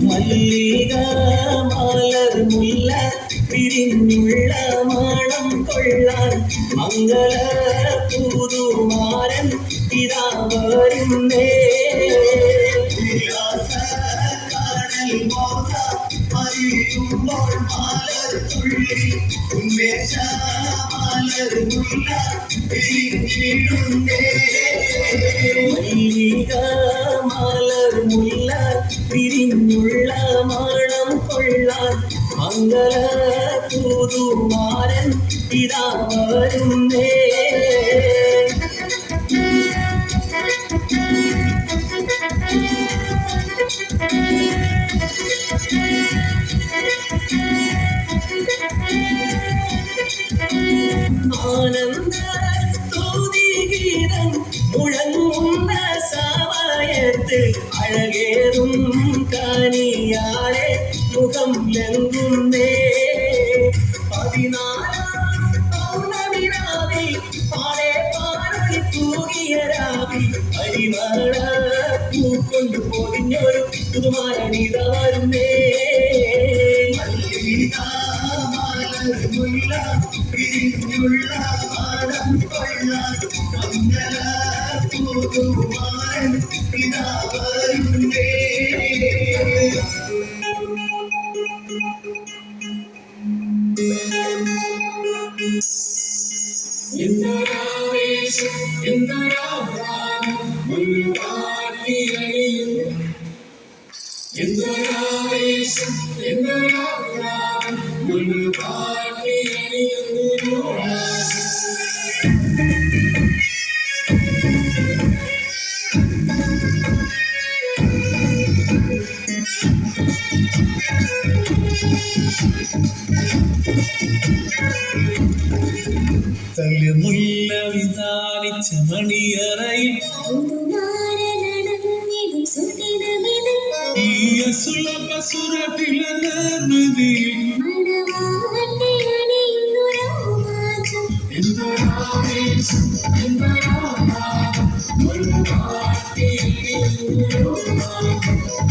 மல்லிகா மலர் முல்ல பிரிந்துள்ள மனம் கொள்ளார் மங்கள புதுமாறன் இதா வருந்தே கடல் மோகா அறியும்போல் மலர் துள்ளி உன்மேஷ மலர் முல்ல பிரிந்திடுந்தே மல்லிகா மலர் முல்ல பிரிந்துள்ள மனம் கொள்ளார் மங்கள புதுமாறன் இதா வருந்தே ஆனந்த தூதிகீதம் முழங்குந்த சமயத்து அழகேறும் கனியாரே முகம் எங்குந்தே 14ஆம் பௌர்ணமிராவி பாலே பாடல் தூகியராவி அடிமண பூக்கொண்டு பொதிഞ്ഞൊരു പുതുമാരണിതാരുന്നേ മുല്ല പിരിഞ്ഞുള്ള മാനം കൊള്ളാൻ മംഗള പുതുമാരൻ ഇതാ വരുന്നേ എന്തൊരാവേശം എന്തൊരാഹ്ലാദം ഒരു പാട്ടിയണിയും എന്തൊരാവേശം എന്തൊരാഹ്ലാദം ഒരു പാട്ടിയണിയുന്നു തളിർമുല്ല വിധാനിച്ച മണിയറയിൽ ഈ അസുലഭ സുരഭില നിർമ്മിതിയിൽ എന്തൊരാവേശം എന്തൊരാഹ്ലാദം ഒരു പാട്ടിയണിയുന്നു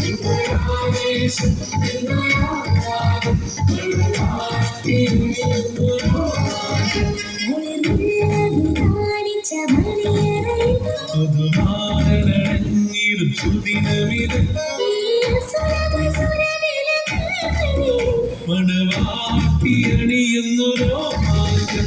എന്തൊരാവേശം എന്തൊരാഹ്ലാദം ഒരു പാട്ടിയണിയുന്നു പുതുമാരണിടും സുദിനമിത് മണവാട്ടി അണിയുന്നു രോമാഞ്ചം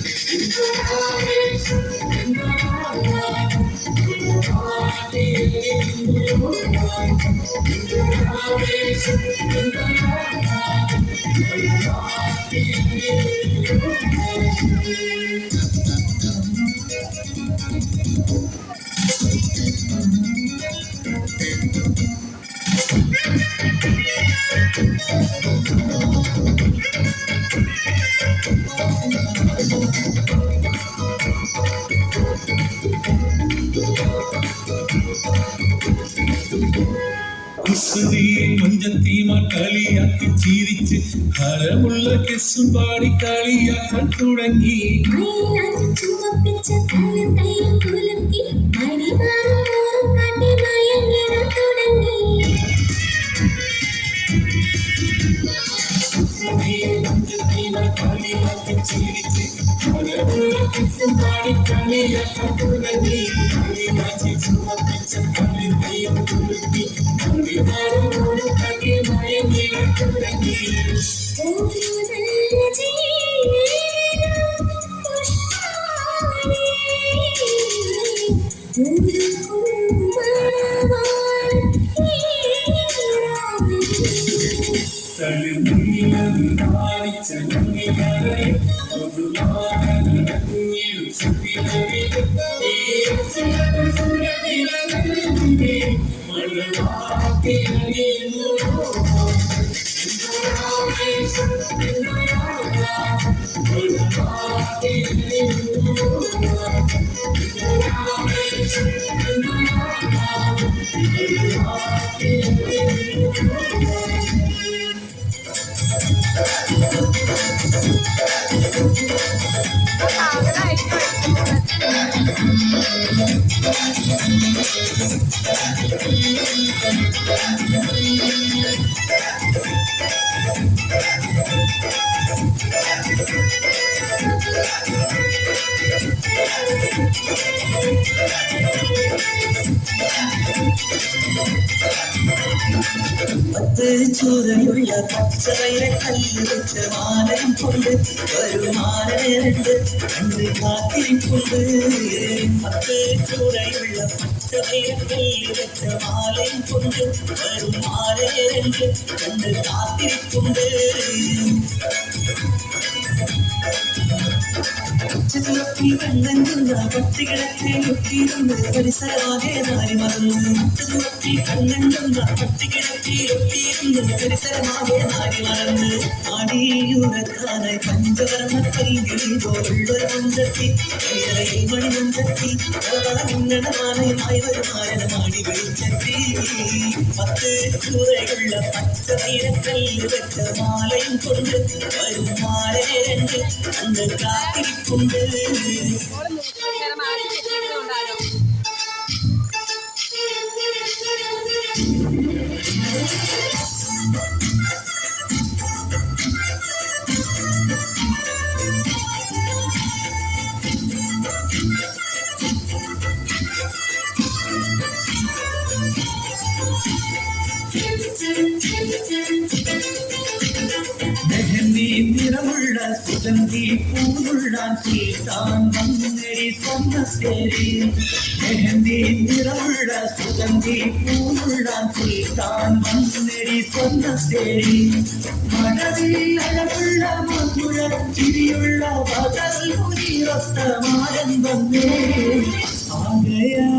കുസൃതിയെ മഞ്ചത്തീമാർ കളിയാക്കി ചിരിച്ച് ഹരമുള്ള കെസ്സും പാടി കളിയാക്കാൻ തുടങ്ങി ചൂരയുള്ള പച്ചവൈര കല്ല് വെച്ച മാലയും കൊണ്ട് ഒരു മാലയുണ്ട് കണ്ട് കാത്തിരിപ്പുണ്ട്. പത്ത് ചൂരയുള്ള പച്ചവൈര കല്ല് വെച്ച മാലയും കൊണ്ട് ഒരു മാലയുണ്ട് കണ്ട് കാത്തിരിപ്പുണ്ട്. ഉച്ചത്തിലൊത്തി കണ്ണഞ്ചുന്ന പട്ടികിടക്കെ ഒട്ടിയിരുന്ന് പരിസരമാകെ നാരി മറന്നു. ഉച്ചത്തിലൊത്തി കണ്ണഞ്ചുന്ന പട്ടികിടക്കെ ഒട്ടിയിരുന്ന് പരിസരമാകെ നാരി മറന്ന്. ആടിയുറക്കാനായി പഞ്ചവർണ്ണ കൈകളിൽ പോലുള്ളൊരു മഞ്ചത്തി കൈയറയിൽ മണിമഞ്ചത്തി മിന്നണമാനയുമായി വരുമാനമാടി വിളിച്ചെത്തി. പത്ത് ചൂരയുള്ള പച്ചവീരക്കല്ല് വെച്ച മാലയും കൊണ്ട് വരും മാലയെ രണ്ട് അന്ന് കാത്തിരിപ്പുണ്ട്. മെഹന്തി നിറമുള്ള സുഗന്ധി പൂവുള്ളാൻ സീതാൻ വന്നേരി സ്വർണ്ണത്തേരി. മെഹന്തി നിറമുള്ള സുഗന്ധി പൂവുള്ളാൻ സീതാൻ വന്നേരി സ്വർണ്ണത്തേരി. മഴവിൽ അഴകുള്ള മധുര ചിരിയുള്ള പകൽ മുനിറത്ത മാരൻ വന്നേ ആകയാ